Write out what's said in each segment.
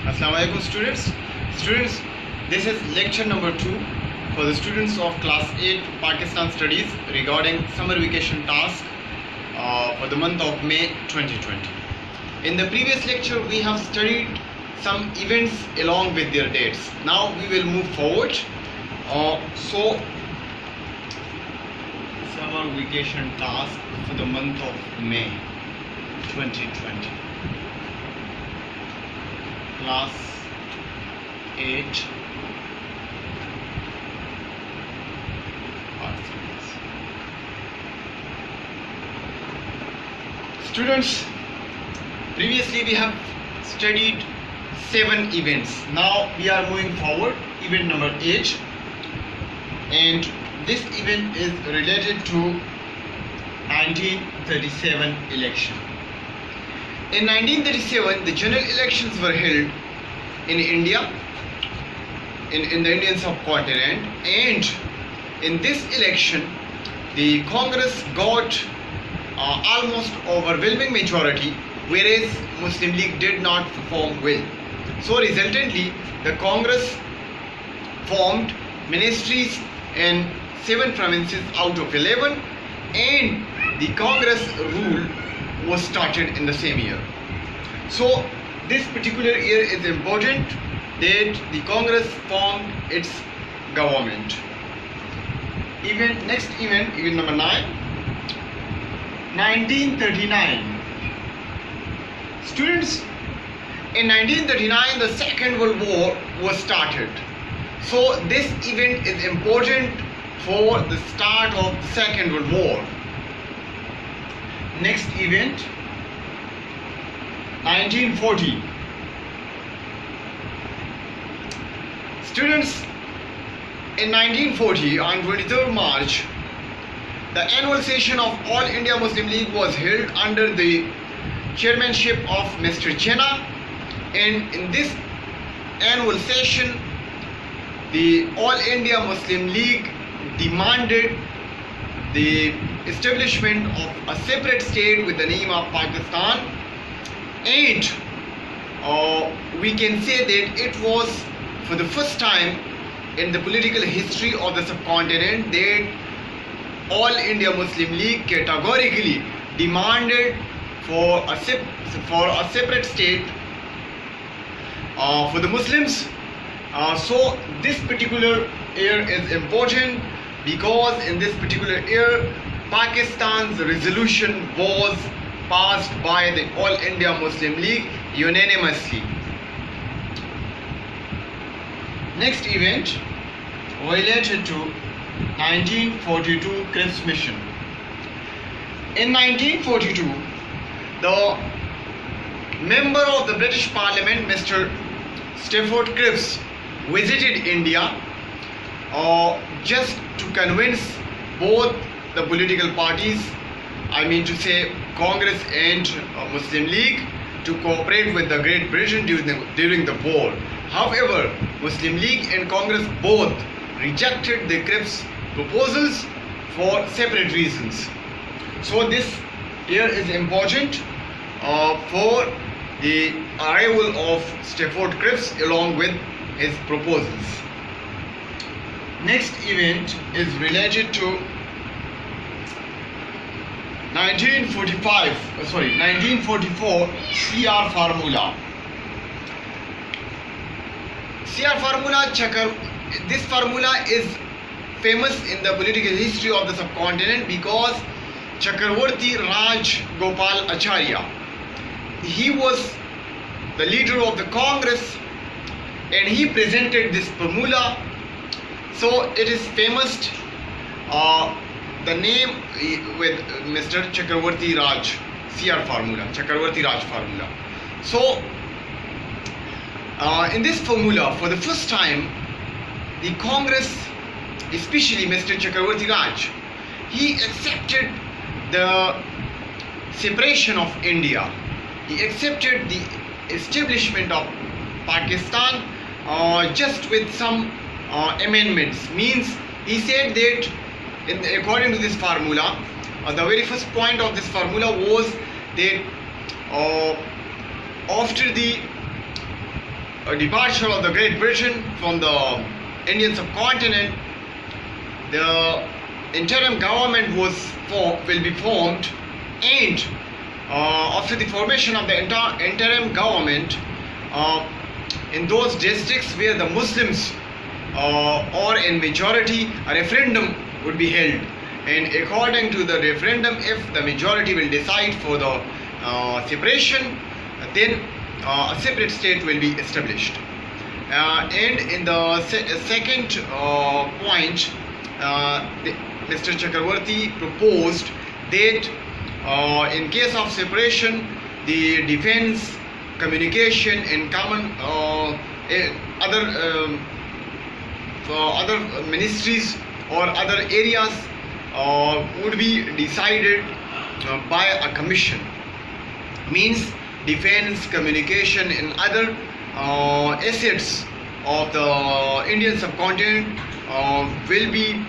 Assalamu alaikum students, this is lecture number 2 for the students of class 8 Pakistan studies regarding summer vacation task for the month of May 2020. In the previous lecture we have studied some events along with their dates. Now we will move forward. So summer vacation task for the month of May 2020. Class 8 students, previously we have studied 7 events. Now we are moving forward, event number 8, and this event is related to 1937 election. In 1937, the general elections were held in India, in the Indian subcontinent, and in this election, the Congress got almost overwhelming majority, whereas Muslim League did not perform well. So resultantly, the Congress formed ministries in 7 provinces out of 11, and the Congress rule was started in the same year. So this particular year is important that the Congress formed its government. Next event number 9, 1939. Students, in 1939 the Second World War was started. So this event is important for the start of the Second World War. Next event, 1940. Students, in 1940, on 23rd March, the annual session of All India Muslim League was held under the chairmanship of Mr. Jinnah, and in this annual session, the All India Muslim League demanded the establishment of a separate state with the name of Pakistan, and we can say that it was for the first time in the political history of the subcontinent that All India Muslim League categorically demanded for a separate state for the Muslims. So this particular year is important because in this particular year Pakistan's resolution was passed by the All India Muslim League unanimously. Next event related to 1942 Cripps mission. In 1942, the member of the British Parliament, Mr. Stafford Cripps, visited India just to convince both the political parties, I mean to say Congress and Muslim League, to cooperate with the Great Britain during the war. However, Muslim League and Congress both rejected the Cripps proposals for separate reasons. So this year is important for the arrival of Stafford Cripps along with his proposals. Next event is related to 1944 CR formula. CR formula, this formula is famous in the political history of the subcontinent because Chakravarti Raj Gopal Acharya, he was the leader of the Congress and he presented this formula. So it is famous, the name with Mr. Chakravarti Raj, CR formula, Chakravarti Raj formula. So in this formula, for the first time, the Congress, especially Mr. Chakravarti Raj, he accepted the separation of India. He accepted the establishment of Pakistan just with some amendments. Means he said that according to this formula, the very first point of this formula was that after the departure of the Great Britain from the Indian subcontinent, the interim government will be formed, and after the formation of the interim government, in those districts where the Muslims are in majority, a referendum would be held, and according to the referendum, if the majority will decide for the separation, then a separate state will be established. And in the second point, Mr. Chakravarti proposed that in case of separation, the defense, communication, and common other ministries or other areas would be decided by a commission. Means defense, communication, and other assets of the Indian subcontinent will be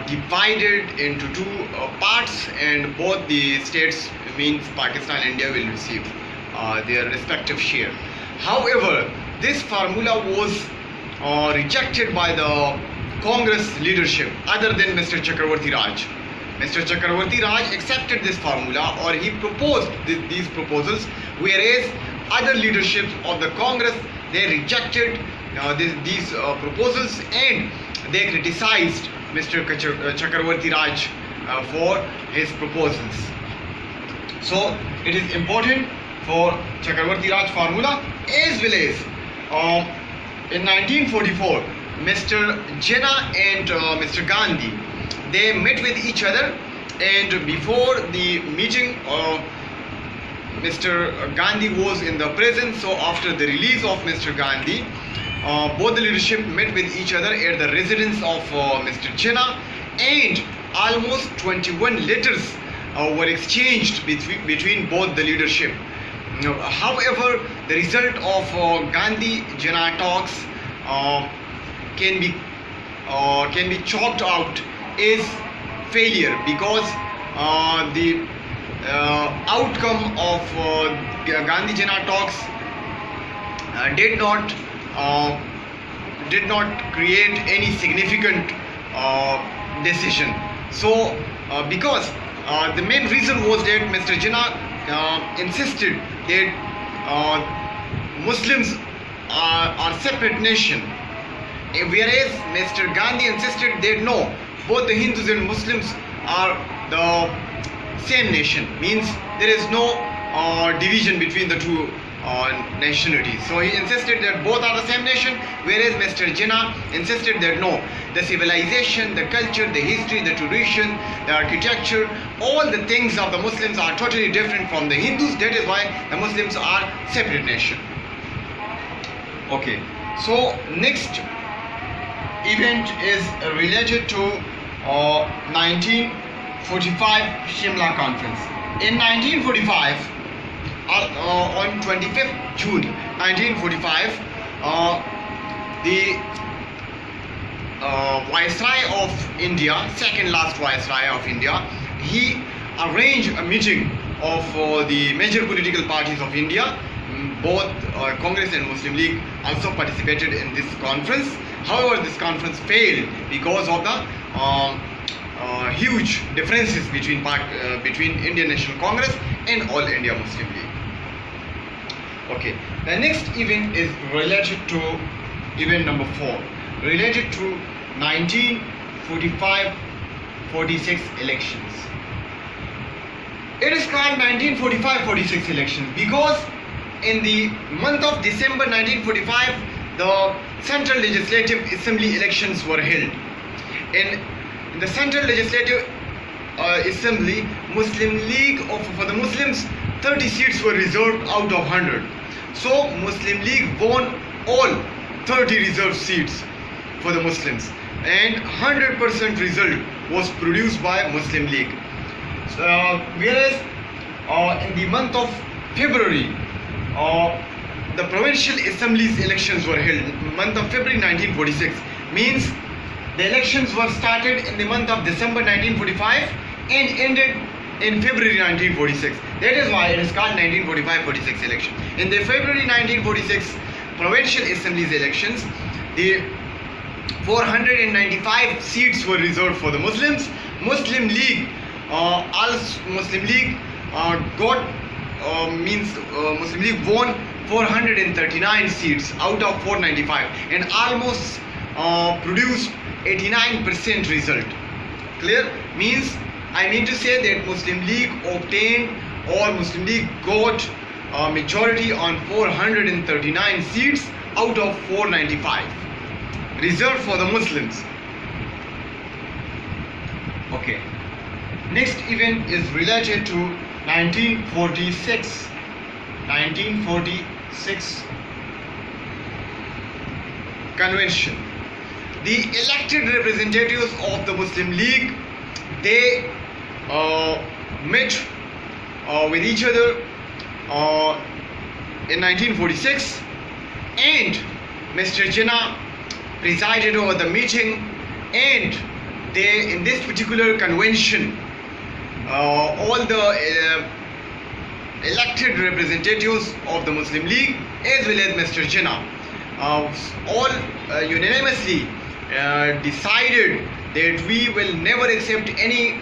divided into two parts, and both the states, means Pakistan and India, will receive their respective share. However, this formula was rejected by the Congress leadership other than Mr. Chakravarti Raj. Mr. Chakravarti Raj accepted this formula, or he proposed these proposals, whereas other leaderships of the Congress, they rejected these proposals, and they criticized Mr. Chakravarti Raj for his proposals. So it is important for Chakravarti Raj formula, as well as in 1944, Mr. Jinnah and Mr. Gandhi, they met with each other, and before the meeting, Mr. Gandhi was in the prison. So after the release of Mr. Gandhi, both the leadership met with each other at the residence of Mr. Jinnah, and almost 21 letters were exchanged between both the leadership. However, the result of Gandhi-Jinnah talks can be chalked out as failure, because the outcome of Gandhi-Jinnah talks did not create any significant decision. So because the main reason was that Mr. Jinnah insisted that Muslims are separate nation, whereas Mr. Gandhi insisted that no, both the Hindus and Muslims are the same nation, means there is no division between the two nationalities. So he insisted that both are the same nation, whereas Mr. Jinnah insisted that no, the civilization, the culture, the history, the tradition, the architecture, all the things of the Muslims are totally different from the Hindus. That is why the Muslims are separate nation. Okay, so next event is related to 1945 Shimla Conference. In 1945, on 25th June 1945, the Viceroy of India, second last Viceroy of India, he arranged a meeting of the major political parties of India. Both Congress and Muslim League also participated in this conference. However, this conference failed because of the huge differences between Indian National Congress and All India Muslim League. Okay, the next event is related to event number 4, related to 1945-46 elections. It is called 1945-46 elections because in the month of December 1945, the Central Legislative Assembly elections were held. In the Central Legislative Assembly, Muslim League for the Muslims, 30 seats were reserved out of 100. So Muslim League won all 30 reserved seats for the Muslims, and 100% result was produced by Muslim League. Whereas in the month of February, the provincial assemblies elections were held. Month of February 1946, means the elections were started in the month of December 1945 and ended in February 1946. That is why it is called 1945-46 election. In the February 1946, provincial assemblies elections, the 495 seats were reserved for the Muslims. Muslim League Muslim League won 439 seats out of 495 and almost produced 89% result. Clear? I mean to say that Muslim League obtained, or Muslim League got a majority on 439 seats out of 495 reserved for the Muslims. Okay. Next event is related to 1946. 1946 convention. The elected representatives of the Muslim League, they met with each other in 1946, and Mr. Jinnah presided over the meeting, and they, in this particular convention, all the elected representatives of the Muslim League as well as Mr. Jinnah all unanimously decided that we will never accept any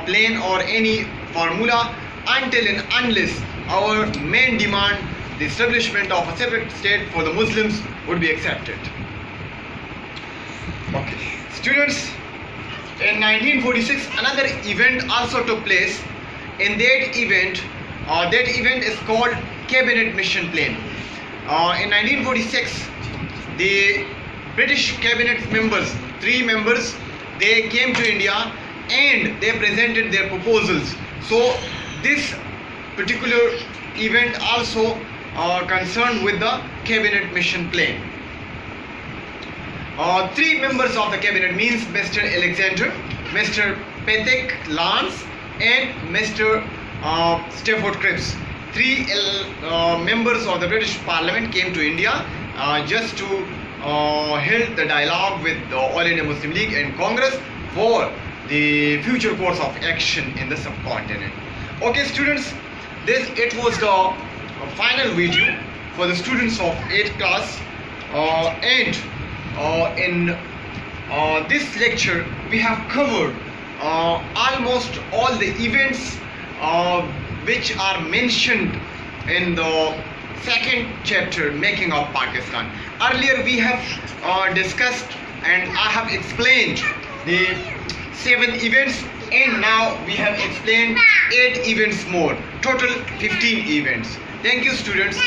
plan or any formula until and unless our main demand, the establishment of a separate state for the Muslims, would be accepted. Okay, students, in 1946 another event also took place. In that event is called Cabinet Mission Plan. In 1946, the British cabinet members, 3 members, they came to India and they presented their proposals. So this particular event also concerned with the Cabinet Mission Plan. 3 members of the cabinet means Mr. Alexander, Mr. Patrick Lance and Mr. Stafford Cripps. 3 members of the British Parliament came to India just to held the dialogue with the All India Muslim League and Congress for the future course of action in the subcontinent. Okay students, it was the final video for the students of 8th class, and in this lecture we have covered almost all the events which are mentioned in the 2nd chapter, Making of Pakistan. Earlier we have discussed and I have explained the 7 events, and now we have explained 8 events more, total 15 events. Thank you students.